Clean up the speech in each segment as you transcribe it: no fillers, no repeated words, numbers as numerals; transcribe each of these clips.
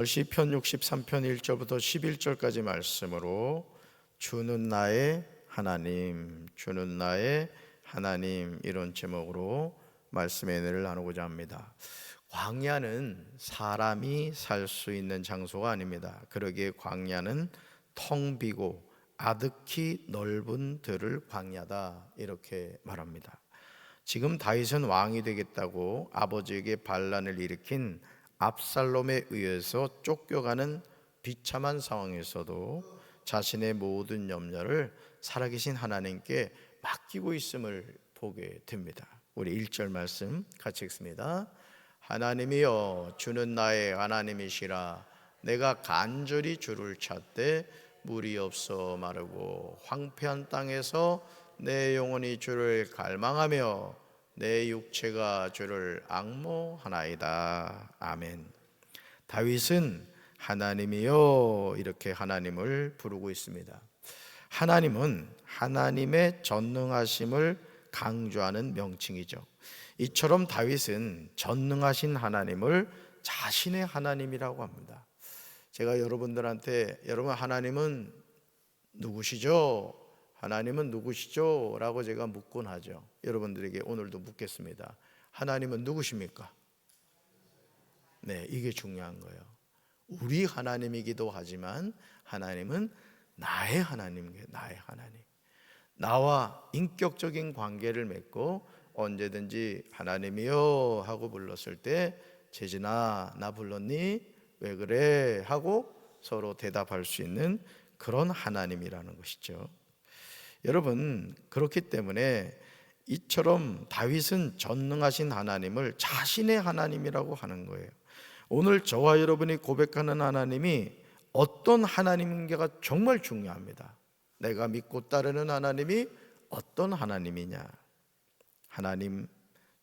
시편 63편 1절부터 11절까지 말씀으로 주는 나의 하나님, 주는 나의 하나님, 이런 제목으로 말씀의 은혜를 나누고자 합니다. 광야는 사람이 살 수 있는 장소가 아닙니다. 그러기에 광야는 텅 비고 아득히 넓은 들을 광야다, 이렇게 말합니다. 지금 다윗은 왕이 되겠다고 아버지에게 반란을 일으킨 압살롬에 의해서 쫓겨가는 비참한 상황에서도 자신의 모든 염려를 살아계신 하나님께 맡기고 있음을 보게 됩니다. 우리 1절 말씀 같이 읽습니다. 하나님이여, 주는 나의 하나님이시라. 내가 간절히 주를 찾되 물이 없어 마르고 황폐한 땅에서 내 영혼이 주를 갈망하며 내 육체가 주를 앙모하나이다. 아멘. 다윗은 하나님이여, 이렇게 하나님을 부르고 있습니다. 하나님은 하나님의 전능하심을 강조하는 명칭이죠. 이처럼 다윗은 전능하신 하나님을 자신의 하나님이라고 합니다. 제가 여러분들한테 여러분 하나님은 누구시죠? 하나님은 누구시죠? 라고 제가 묻곤 하죠. 여러분들에게 오늘도 묻겠습니다. 하나님은 누구십니까? 네, 이게 중요한 거예요. 우리 하나님이기도 하지만 하나님은 나의 하나님이에요. 나의 하나님. 나와 인격적인 관계를 맺고 언제든지 하나님이요 하고 불렀을 때 재진아, 나 불렀니? 왜 그래? 하고 서로 대답할 수 있는 그런 하나님이라는 것이죠. 여러분, 그렇기 때문에 이처럼 다윗은 전능하신 하나님을 자신의 하나님이라고 하는 거예요. 오늘 저와 여러분이 고백하는 하나님이 어떤 하나님인가가 정말 중요합니다. 내가 믿고 따르는 하나님이 어떤 하나님이냐. 하나님,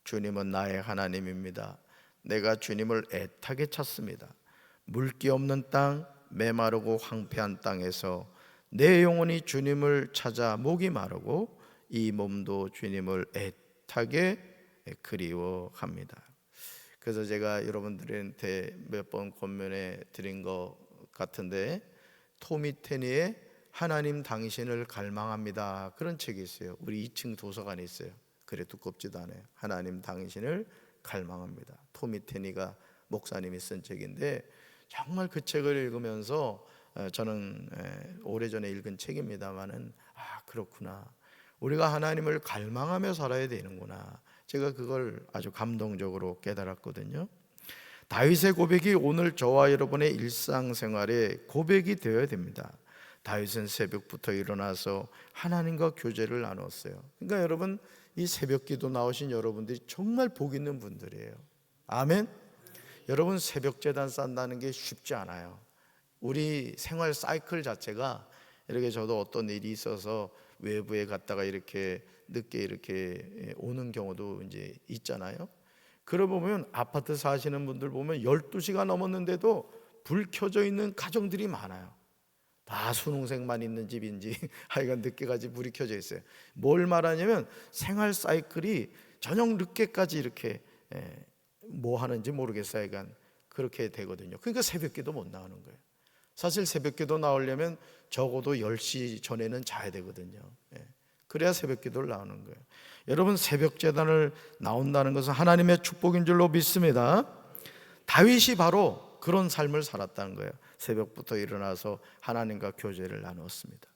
주님은 나의 하나님입니다. 내가 주님을 애타게 찾습니다. 물기 없는 땅, 메마르고 황폐한 땅에서 내 영혼이 주님을 찾아 목이 마르고 이 몸도 주님을 애타게 그리워합니다. 그래서 제가 여러분들한테 몇 번 권면해 드린 것 같은데, 토미 테니의 하나님 당신을 갈망합니다, 그런 책이 있어요. 우리 2층 도서관에 있어요. 그래 두껍지도 않아요. 하나님 당신을 갈망합니다. 토미 테니가 목사님이 쓴 책인데 정말 그 책을 읽으면서 저는 오래전에 읽은 책입니다만은 그렇구나, 우리가 하나님을 갈망하며 살아야 되는구나, 제가 그걸 아주 감동적으로 깨달았거든요. 다윗의 고백이 오늘 저와 여러분의 일상생활의 고백이 되어야 됩니다. 다윗은 새벽부터 일어나서 하나님과 교제를 나눴어요. 그러니까 여러분, 이 새벽기도 나오신 여러분들이 정말 복 있는 분들이에요. 아멘. 여러분, 새벽제단 쌓는다는 게 쉽지 않아요. 우리 생활 사이클 자체가 이렇게, 저도 어떤 일이 있어서 외부에 갔다가 이렇게 늦게 이렇게 오는 경우도 이제 있잖아요. 그러고 보면 아파트 사시는 분들 보면 12시가 넘었는데도 불 켜져 있는 가정들이 많아요. 다 수능생만 있는 집인지 하여간 늦게까지 불이 켜져 있어요. 뭘 말하냐면 생활 사이클이 저녁 늦게까지 이렇게 뭐 하는지 모르겠어요. 하여간 그렇게 되거든요. 그러니까 새벽기도 못 나오는 거예요. 사실 새벽기도 나오려면 적어도 10시 전에는 자야 되거든요. 그래야 새벽기도를 나오는 거예요. 여러분, 새벽제단을 나온다는 것은 하나님의 축복인 줄로 믿습니다. 다윗이 바로 그런 삶을 살았다는 거예요. 새벽부터 일어나서 하나님과 교제를 나눴습니다.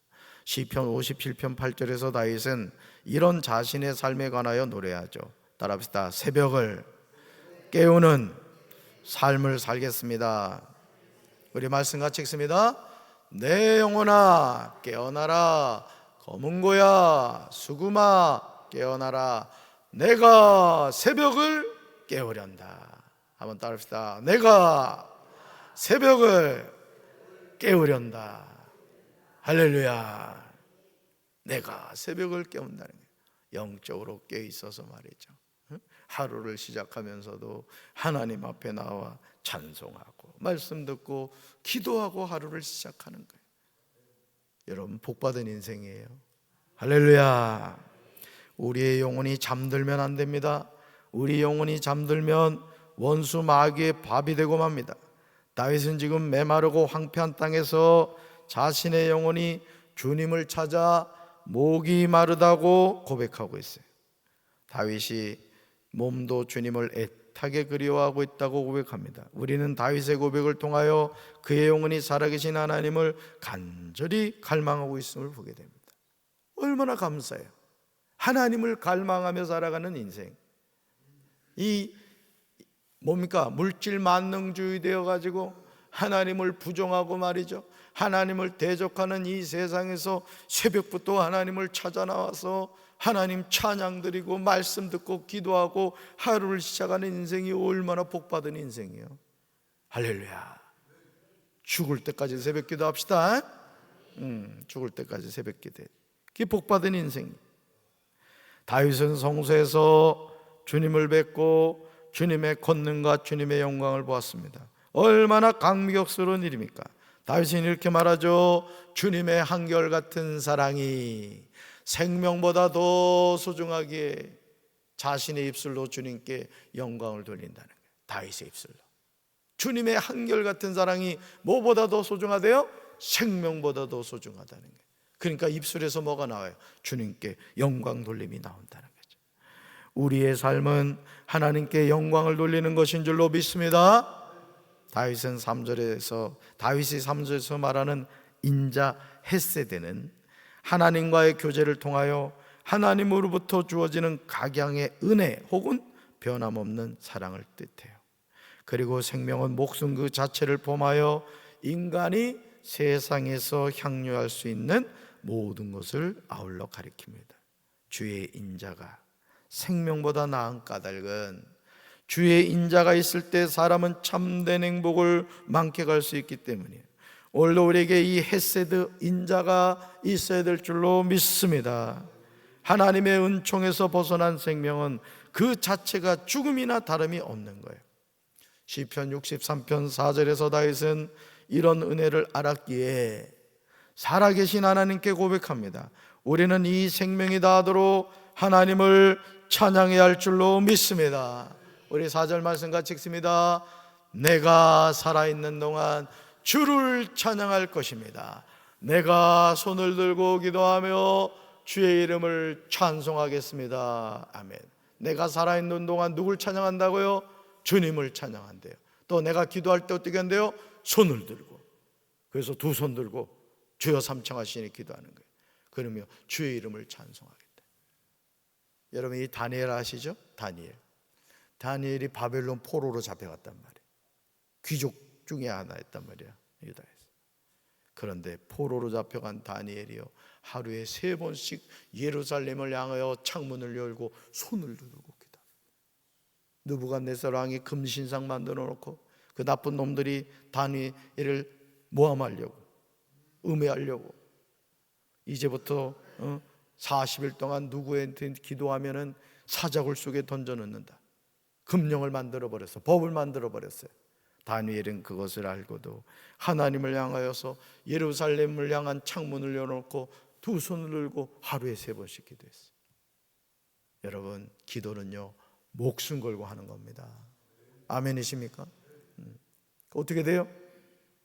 시편 57편 8절에서 다윗은 이런 자신의 삶에 관하여 노래하죠. 따라합시다. 새벽을 깨우는 삶을 살겠습니다. 우리 말씀 같이 읽습니다. 내 영혼아 깨어나라, 검은고야 수금아 깨어나라, 내가 새벽을 깨우련다. 한번 따라합시다. 내가 새벽을 깨우련다. 할렐루야. 내가 새벽을 깨운다는 거예요. 영적으로 깨어 있어서 말이죠. 하루를 시작하면서도 하나님 앞에 나와 찬송하고 말씀 듣고 기도하고 하루를 시작하는 거예요. 여러분, 복받은 인생이에요. 할렐루야. 우리의 영혼이 잠들면 안 됩니다. 우리 영혼이 잠들면 원수 마귀의 밥이 되고 맙니다. 다윗은 지금 메마르고 황폐한 땅에서 자신의 영혼이 주님을 찾아 목이 마르다고 고백하고 있어요. 다윗이 몸도 주님을 애타게 그리워하고 있다고 고백합니다. 우리는 다윗의 고백을 통하여 그의 영혼이 살아계신 하나님을 간절히 갈망하고 있음을 보게 됩니다. 얼마나 감사해요. 하나님을 갈망하며 살아가는 인생. 이 뭡니까? 물질 만능주의 되어가지고 하나님을 부정하고 말이죠, 하나님을 대적하는 이 세상에서 새벽부터 하나님을 찾아 나와서 하나님 찬양 드리고 말씀 듣고 기도하고 하루를 시작하는 인생이 얼마나 복받은 인생이에요. 할렐루야. 죽을 때까지 새벽 기도 합시다. 죽을 때까지 새벽 기도. 그게 복받은 인생. 다윗은 성소에서 주님을 뵙고 주님의 권능과 주님의 영광을 보았습니다. 얼마나 감격스러운 일입니까? 다윗은 이렇게 말하죠. 주님의 한결같은 사랑이 생명보다 더 소중하기에 자신의 입술로 주님께 영광을 돌린다는 거예요. 다윗의 입술로. 주님의 한결같은 사랑이 뭐보다 더 소중하대요? 생명보다 더 소중하다는 거예요. 그러니까 입술에서 뭐가 나와요? 주님께 영광 돌림이 나온다는 거죠. 우리의 삶은 하나님께 영광을 돌리는 것인 줄로 믿습니다. 다윗이 3절에서 말하는 인자 헤세드는 하나님과의 교제를 통하여 하나님으로부터 주어지는 각양의 은혜 혹은 변함없는 사랑을 뜻해요. 그리고 생명은 목숨 그 자체를 포함하여 인간이 세상에서 향유할 수 있는 모든 것을 아울러 가리킵니다. 주의 인자가 생명보다 나은 까닭은 주의 인자가 있을 때 사람은 참된 행복을 만끽할 수 있기 때문이에요. 오늘도 우리에게 이 헤세드 인자가 있어야 될 줄로 믿습니다. 하나님의 은총에서 벗어난 생명은 그 자체가 죽음이나 다름이 없는 거예요. 시편 63편 4절에서 다윗은 이런 은혜를 알았기에 살아계신 하나님께 고백합니다. 우리는 이 생명이 다하도록 하나님을 찬양해야 할 줄로 믿습니다. 우리 4절 말씀 같이 읽습니다. 내가 살아있는 동안 주를 찬양할 것입니다. 내가 손을 들고 기도하며 주의 이름을 찬송하겠습니다. 아멘. 내가 살아있는 동안 누굴 찬양한다고요? 주님을 찬양한대요. 또 내가 기도할 때 어떻게 한대요? 손을 들고. 그래서 두 손 들고 주여 삼창하시니 기도하는 거예요. 그러며 주의 이름을 찬송하겠다. 여러분 이 다니엘 아시죠? 다니엘이 바벨론 포로로 잡혀갔단 말이에요. 귀족 중에 하나였단 말이야, 유다에서. 그런데 포로로 잡혀간 다니엘이요, 하루에 3번씩 예루살렘을 향하여 창문을 열고 손을 들고 기도. 느부갓네살 왕이 금신상 만들어 놓고 그 나쁜 놈들이 다니엘을 모함하려고, 음해하려고, 이제부터 40일 동안 누구한테 기도하면은 사자굴 속에 던져 넣는다. 금령을 만들어 버렸어. 법을 만들어 버렸어요. 다니엘은 그것을 알고도 하나님을 향하여서 예루살렘을 향한 창문을 열어놓고 두 손을 들고 하루에 3번씩 기도했어요. 여러분 기도는요 목숨 걸고 하는 겁니다. 아멘이십니까? 어떻게 돼요?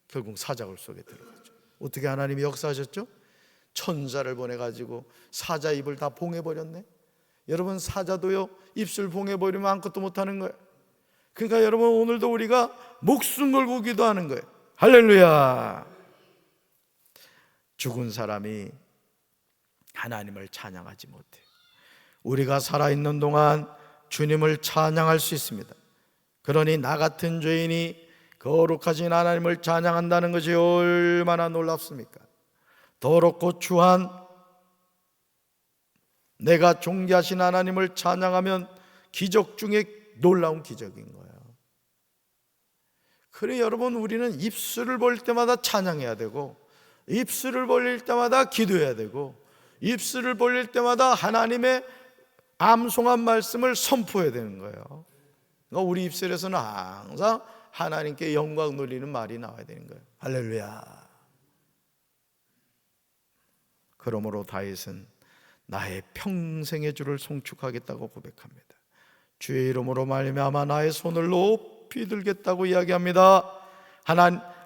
결국 사자굴 속에 들어가죠. 어떻게 하나님이 역사하셨죠? 천사를 보내가지고 사자 입을 다 봉해버렸네. 여러분 사자도요 입술 봉해버리면 아무것도 못하는 거예요. 그러니까 여러분 오늘도 우리가 목숨 걸고 기도하는 거예요. 할렐루야. 죽은 사람이 하나님을 찬양하지 못해요. 우리가 살아있는 동안 주님을 찬양할 수 있습니다. 그러니 나 같은 죄인이 거룩하신 하나님을 찬양한다는 것이 얼마나 놀랍습니까? 더럽고 추한 내가 존귀하신 하나님을 찬양하면 기적 중에 놀라운 기적인 거예요. 그래 여러분 우리는 입술을 벌릴 때마다 찬양해야 되고, 입술을 벌릴 때마다 기도해야 되고, 입술을 벌릴 때마다 하나님의 암송한 말씀을 선포해야 되는 거예요. 그러니까 우리 입술에서는 항상 하나님께 영광 돌리는 말이 나와야 되는 거예요. 할렐루야. 그러므로 다윗은 나의 평생의 주를 송축하겠다고 고백합니다. 주의 이름으로 말미암아 나의 손을 높이 들겠다고 이야기합니다.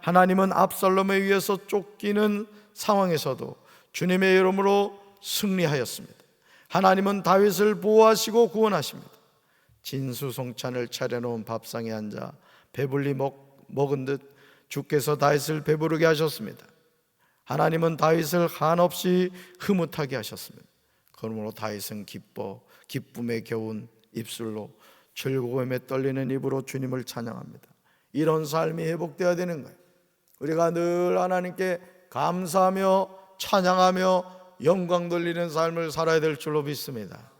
하나님은 압살롬에 의해서 쫓기는 상황에서도 주님의 이름으로 승리하였습니다. 하나님은 다윗을 보호하시고 구원하십니다. 진수성찬을 차려놓은 밥상에 앉아 배불리 먹은 듯 주께서 다윗을 배부르게 하셨습니다. 하나님은 다윗을 한없이 흐뭇하게 하셨습니다. 그러므로 다윗은 기쁨에 겨운 입술로 즐거움에 떨리는 입으로 주님을 찬양합니다. 이런 삶이 회복되어야 되는 거예요. 우리가 늘 하나님께 감사하며 찬양하며 영광 돌리는 삶을 살아야 될 줄로 믿습니다.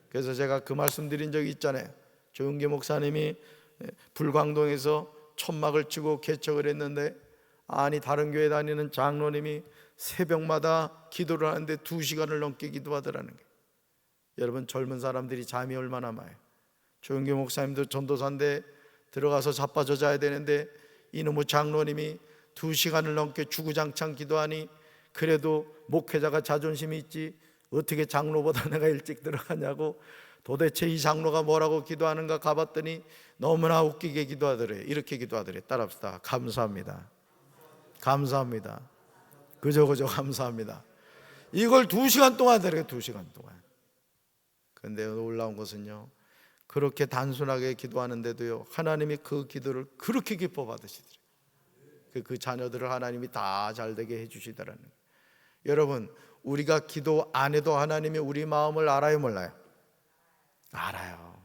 그래서 제가 그 말씀 드린 적이 있잖아요. 조용기 목사님이 불광동에서 천막을 치고 개척을 했는데, 아니 다른 교회 다니는 장로님이 새벽마다 기도를 하는데 2시간을 넘게 기도하더라는 거예요. 여러분, 젊은 사람들이 잠이 얼마나 많아요. 조용기 목사님도 전도사인데 들어가서 자빠져 자야 되는데 이놈의 장로님이 2시간을 넘게 주구장창 기도하니, 그래도 목회자가 자존심이 있지 어떻게 장로보다 내가 일찍 들어가냐고, 도대체 이 장로가 뭐라고 기도하는가 가봤더니 너무나 웃기게 기도하더래. 이렇게 기도하더래. 따라합시다. 감사합니다. 감사합니다. 그저 감사합니다. 이걸 2시간 동안 하더래. 2시간 동안. 그런데 놀라운 것은요, 그렇게 단순하게 기도하는데도요, 하나님이 그 기도를 그렇게 기뻐 받으시더래요. 그 자녀들을 하나님이 다 잘되게 해주시더라는 거예요. 여러분, 우리가 기도 안 해도 하나님이 우리 마음을 알아요, 몰라요? 알아요.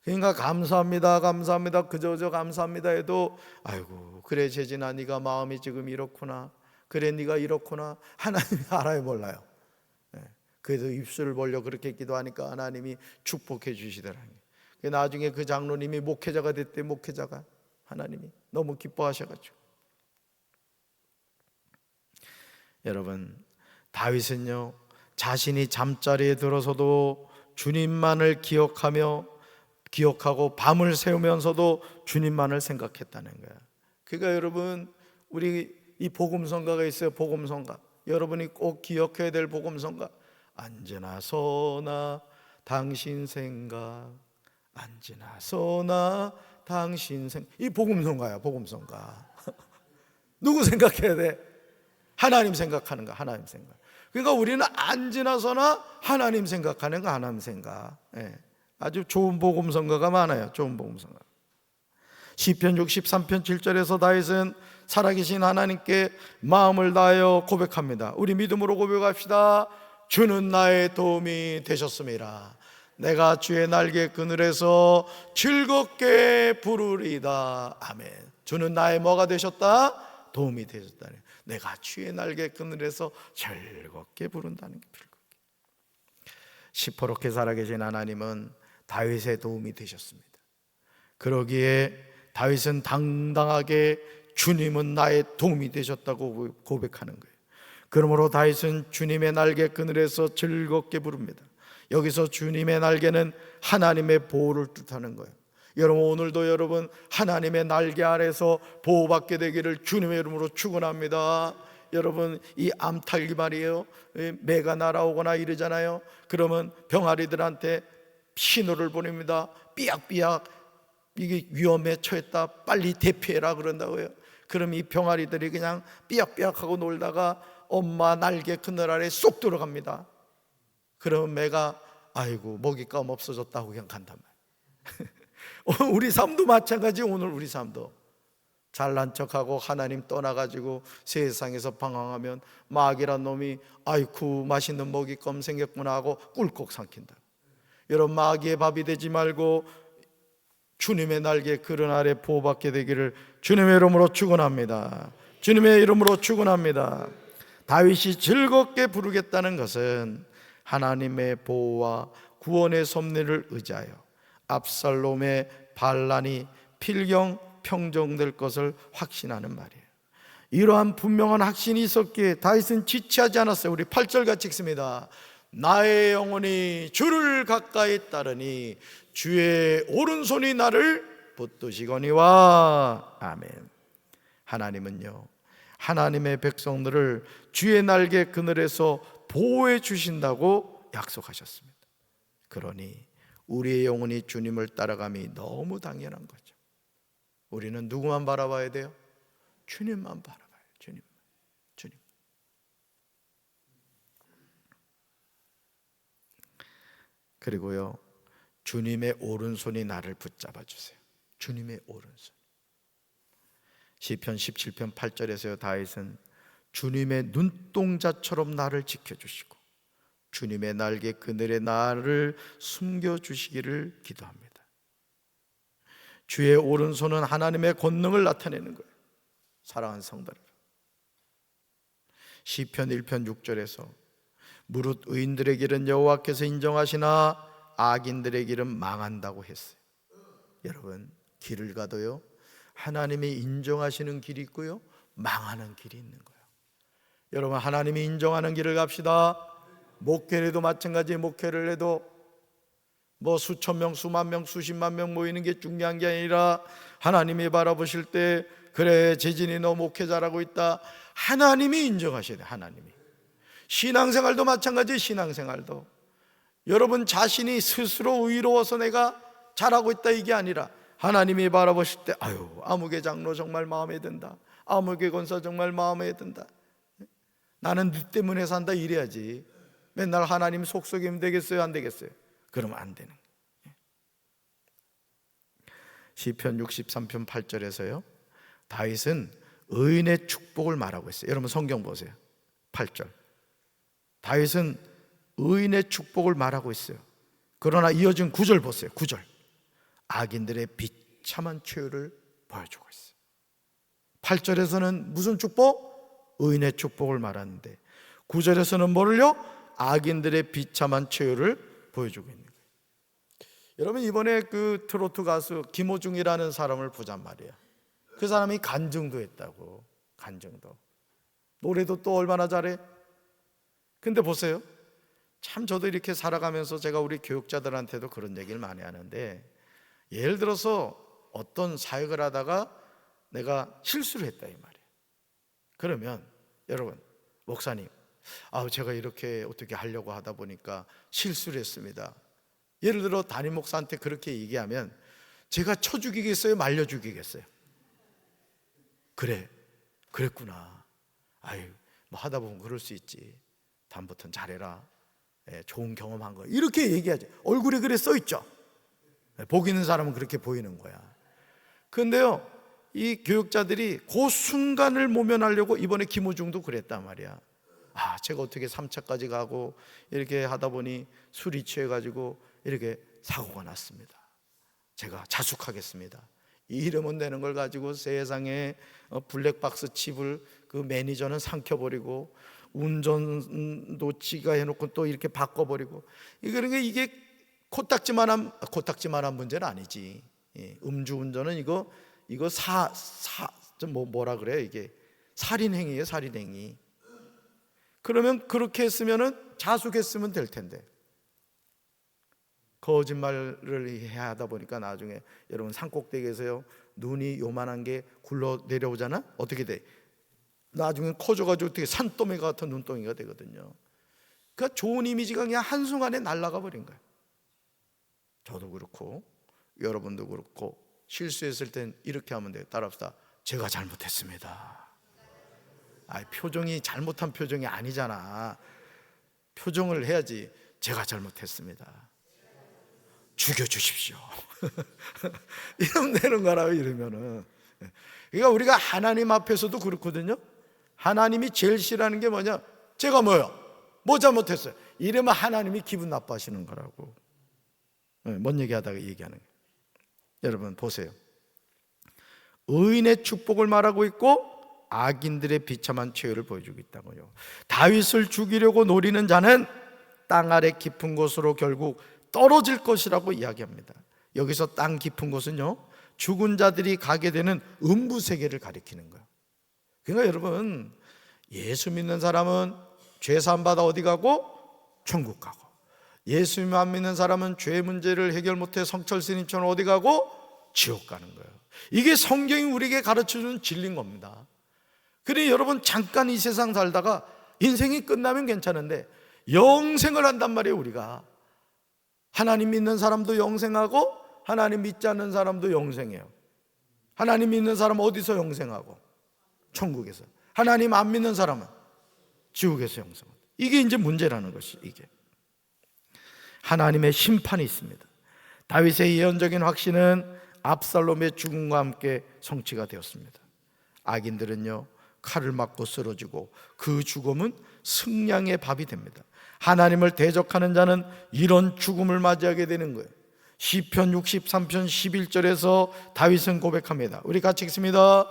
그러니까 감사합니다, 감사합니다, 그저 감사합니다 해도, 아이고 그래 재진아, 네가 마음이 지금 이렇구나, 그래 네가 이렇구나, 하나님이 알아요, 몰라요? 그래도 입술을 벌려 그렇게 기도하니까 하나님이 축복해 주시더라고요. 나중에 그 장로님이 목회자가 됐대. 목회자가 하나님이 너무 기뻐하셔가지고. 여러분, 다윗은요, 자신이 잠자리에 들어서도 주님만을 기억하고 밤을 새우면서도 주님만을 생각했다는 거야. 그러니까 여러분, 우리 이 복음성가가 있어요. 복음성가. 여러분이 꼭 기억해야 될 복음성가. 언제나 서나 당신 생각, 언제나 서나 당신 생각. 이 복음성가야, 복음성가. 누구 생각해야 돼? 하나님 생각하는 거, 하나님 생각. 그러니까 우리는 언제나 서나 하나님 생각하는 거, 하나님 생각. 아주 좋은 복음성가가 많아요. 좋은 복음성가. 시편 63편 7절에서 다윗은 살아계신 하나님께 마음을 다하여 고백합니다. 우리 믿음으로 고백합시다. 주는 나의 도움이 되셨음이라. 내가 주의 날개 그늘에서 즐겁게 부르리다. 아멘. 주는 나의 뭐가 되셨다? 도움이 되셨다니. 내가 주의 날개 그늘에서 즐겁게 부른다는 게 즐겁게. 시퍼렇게 살아계신 하나님은 다윗의 도움이 되셨습니다. 그러기에 다윗은 당당하게 주님은 나의 도움이 되셨다고 고백하는 거예요. 그러므로 다윗은 주님의 날개 그늘에서 즐겁게 부릅니다. 여기서 주님의 날개는 하나님의 보호를 뜻하는 거예요. 여러분, 오늘도 여러분 하나님의 날개 아래서 보호받게 되기를 주님의 이름으로 축원합니다. 여러분, 이 암탉이 말이에요, 매가 날아오거나 이러잖아요. 그러면 병아리들한테 신호를 보냅니다. 삐약삐약, 이게 위험에 처했다, 빨리 대피해라 그런다고요. 그럼 이 병아리들이 그냥 삐약삐약하고 놀다가 엄마 날개 그늘 아래 쏙 들어갑니다. 그러면 매가 아이고 먹잇감 없어졌다고 그냥 간단 말이에요. 우리 삶도 마찬가지. 오늘 우리 삶도 잘난 척하고 하나님 떠나가지고 세상에서 방황하면 마귀란 놈이 아이쿠 맛있는 먹잇감 생겼구나 하고 꿀꺽 삼킨다. 여러분, 마귀의 밥이 되지 말고 주님의 날개 그늘 아래 보호받게 되기를 주님의 이름으로 축원합니다. 주님의 이름으로 축원합니다. 다윗이 즐겁게 부르겠다는 것은 하나님의 보호와 구원의 섭리를 의지하여 압살롬의 반란이 필경 평정될 것을 확신하는 말이에요. 이러한 분명한 확신이 있었기에 다윗은 지체하지 않았어요. 우리 8절 같이 읽습니다. 나의 영혼이 주를 가까이 따르니 주의 오른손이 나를 붙드시거니와. 아멘. 하나님은요, 하나님의 백성들을 주의 날개 그늘에서 보호해 주신다고 약속하셨습니다. 그러니 우리의 영혼이 주님을 따라감이 너무 당연한 거죠. 우리는 누구만 바라봐야 돼요? 주님만 바라봐요. 주님. 그리고요, 주님의 오른손이 나를 붙잡아 주세요. 주님의 오른손. 시편 17편 8절에서요, 다윗은 주님의 눈동자처럼 나를 지켜주시고 주님의 날개 그늘에 나를 숨겨주시기를 기도합니다. 주의 오른손은 하나님의 권능을 나타내는 거예요. 사랑하는 성도들, 시편 1편 6절에서 무릇 의인들의 길은 여호와께서 인정하시나 악인들의 길은 망한다고 했어요. 여러분, 길을 가도요, 하나님이 인정하시는 길이 있고요, 망하는 길이 있는 거예요. 여러분, 하나님이 인정하는 길을 갑시다. 목회를 해도 마찬가지예요. 목회를 해도 뭐 수천 명, 수만 명, 수십만 명 모이는 게 중요한 게 아니라 하나님이 바라보실 때, 그래, 재진이 너 목회 잘하고 있다, 하나님이 인정하셔야 돼요. 하나님이. 신앙생활도 마찬가지예요. 신앙생활도 여러분 자신이 스스로 의로워서 내가 잘하고 있다 이게 아니라 하나님이 바라보실 때, 아유, 아무개 장로 정말 마음에 든다, 아무개 권사 정말 마음에 든다, 나는 네 때문에 산다 이래야지 맨날 하나님 속썩이면 되겠어요? 안 되겠어요? 그러면 안 되는 거예요. 시편 63편 8절에서요, 다윗은 의인의 축복을 말하고 있어요. 여러분 성경 보세요. 8절, 다윗은 의인의 축복을 말하고 있어요. 그러나 이어진 9절 보세요. 9절, 악인들의 비참한 최후를 보여주고 있어요. 8절에서는 무슨 축복? 의인의 축복을 말하는데 9절에서는 뭐를요? 악인들의 비참한 최후를 보여주고 있는 거예요. 여러분, 이번에 그 트로트 가수 김호중이라는 사람을 보잔 말이에요. 그 사람이 간증도 했다고. 간증도. 노래도 또 얼마나 잘해. 근데 보세요, 참 저도 이렇게 살아가면서 제가 우리 교육자들한테도 그런 얘기를 많이 하는데, 예를 들어서 어떤 사역을 하다가 내가 실수를 했다 이 말이에요. 그러면 여러분, 목사님, 제가 이렇게 어떻게 하려고 하다 보니까 실수를 했습니다. 예를 들어 담임 목사한테 그렇게 얘기하면 제가 쳐 죽이겠어요? 말려 죽이겠어요? 그래, 그랬구나, 아유, 뭐 하다 보면 그럴 수 있지, 다음부터는 잘해라, 좋은 경험한 거, 이렇게 얘기하죠. 얼굴에 그래 써있죠. 복 있는 사람은 그렇게 보이는 거야. 그런데요, 이 교육자들이 그 순간을 모면하려고 이번에 김호중도 그랬단 말이야. 제가 어떻게 3차까지 가고 이렇게 하다 보니 술이 취해가지고 이렇게 사고가 났습니다. 제가 자숙하겠습니다. 이 이름은 되는 걸 가지고 세상에 블랙박스 칩을 그 매니저는 삼켜버리고 운전도 지가 해놓고 또 이렇게 바꿔버리고, 그러니까 이게 코딱지만한 문제는 아니지. 음주운전은 이거 뭐라 그래, 이게 살인행위예요, 살인행위. 그러면 그렇게 했으면은 자숙했으면 될 텐데 거짓말을 해야 하다 보니까 나중에 여러분 산꼭대기에서요, 눈이 요만한 게 굴러 내려오잖아. 어떻게 돼? 나중에 커져가지고 어떻게 산더미 같은 눈덩이가 되거든요. 그러니까 좋은 이미지가 그냥 한순간에 날아가 버린 거예요. 저도 그렇고 여러분도 그렇고 실수했을 땐 이렇게 하면 돼요. 따라합시다. 제가 잘못했습니다. 표정이 잘못한 표정이 아니잖아. 표정을 해야지. 제가 잘못했습니다. 죽여주십시오. 이러면 되는 거라고. 이러면은, 그러니까 우리가 하나님 앞에서도 그렇거든요. 하나님이 제일 싫어하는 게 뭐냐? 제가 뭐 잘못했어요? 이러면 하나님이 기분 나빠하시는 거라고. 뭔 얘기하다가 얘기하는 거예요. 여러분 보세요. 의인의 축복을 말하고 있고 악인들의 비참한 최후를 보여주고 있다고요. 다윗을 죽이려고 노리는 자는 땅 아래 깊은 곳으로 결국 떨어질 것이라고 이야기합니다. 여기서 땅 깊은 곳은요, 죽은 자들이 가게 되는 음부 세계를 가리키는 거예요. 그러니까 여러분, 예수 믿는 사람은 죄 사함 받아 어디 가고? 천국 가고, 예수 안 믿는 사람은 죄 문제를 해결 못해 성철 스님처럼 어디 가고? 지옥 가는 거예요. 이게 성경이 우리에게 가르쳐주는 진리인 겁니다. 그래, 여러분 잠깐 이 세상 살다가 인생이 끝나면 괜찮은데 영생을 한단 말이에요. 우리가 하나님 믿는 사람도 영생하고 하나님 믿지 않는 사람도 영생해요. 하나님 믿는 사람은 어디서 영생하고? 천국에서. 하나님 안 믿는 사람은 지옥에서 영생한다. 이게 이제 문제라는 것이, 이게 하나님의 심판이 있습니다. 다윗의 예언적인 확신은 압살롬의 죽음과 함께 성취가 되었습니다. 악인들은요 칼을 맞고 쓰러지고 그 죽음은 승량의 밥이 됩니다. 하나님을 대적하는 자는 이런 죽음을 맞이하게 되는 거예요. 시편 63편 11절에서 다윗은 고백합니다. 우리 같이 읽습니다.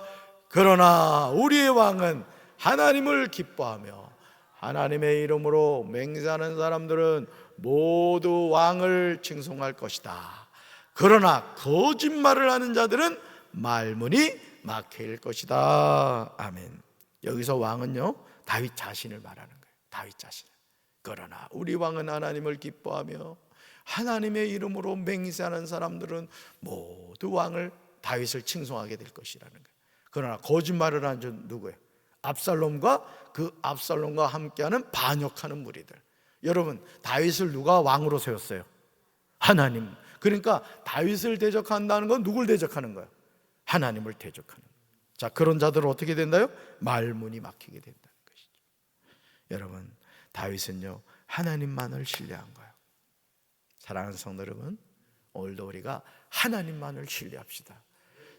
그러나 우리의 왕은 하나님을 기뻐하며 하나님의 이름으로 맹세하는 사람들은 모두 왕을 칭송할 것이다. 그러나 거짓말을 하는 자들은 말문이 막힐 것이다. 아멘. 여기서 왕은요 다윗 자신을 말하는 거예요. 다윗 자신. 그러나 우리 왕은 하나님을 기뻐하며 하나님의 이름으로 맹세하는 사람들은 모두 왕을, 다윗을 칭송하게 될 것이라는 거예요. 그러나 거짓말을 하는 자는 누구예요? 압살롬과 그 압살롬과 함께하는 반역하는 무리들. 여러분, 다윗을 누가 왕으로 세웠어요? 하나님. 그러니까 다윗을 대적한다는 건 누굴 대적하는 거예요? 하나님을 대적하는 거예요. 자, 그런 자들은 어떻게 된다요? 말문이 막히게 된다는 것이죠. 여러분, 다윗은요 하나님만을 신뢰한 거예요. 사랑하는 성도 여러분, 오늘도 우리가 하나님만을 신뢰합시다.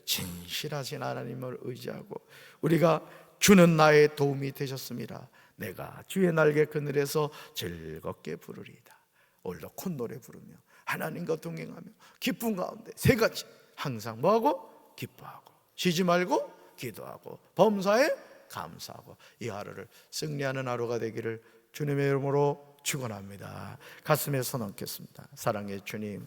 진실하신 하나님을 의지하고, 우리가 주는 나의 도움이 되셨습니다. 내가 주의 날개 그늘에서 즐겁게 부르리이다. 오늘도 콧노래 부르며 하나님과 동행하며 기쁨 가운데 세 가지, 항상 뭐하고? 기뻐하고, 쉬지 말고 기도하고, 범사에 감사하고, 이 하루를 승리하는 하루가 되기를 주님의 이름으로 축원합니다. 가슴에 손 얹겠습니다. 사랑의 주님,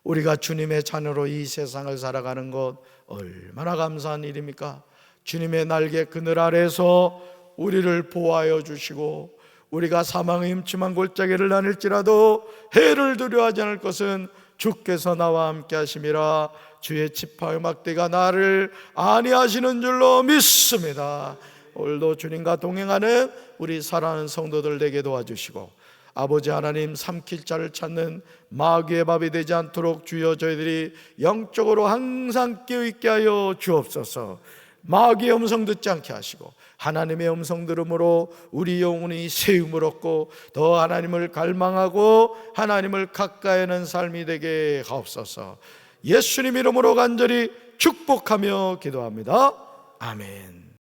우리가 주님의 자녀로 이 세상을 살아가는 것 얼마나 감사한 일입니까? 주님의 날개 그늘 아래서 우리를 보호하여 주시고, 우리가 사망의 음침한 골짜기를 다닐지라도 해를 두려워하지 않을 것은 주께서 나와 함께 하심이라. 주의 지팡이 막대가 나를 안위하시는 줄로 믿습니다. 오늘도 주님과 동행하는 우리 사랑하는 성도들 되게 도와주시고, 아버지 하나님, 삼킬 자를 찾는 마귀의 밥이 되지 않도록 주여 저희들이 영적으로 항상 깨어있게 하여 주옵소서. 마귀의 음성 듣지 않게 하시고 하나님의 음성 들음으로 우리 영혼이 세움을 얻고 더 하나님을 갈망하고 하나님을 가까이 하는 삶이 되게 하옵소서. 예수님 이름으로 간절히 축복하며 기도합니다. 아멘.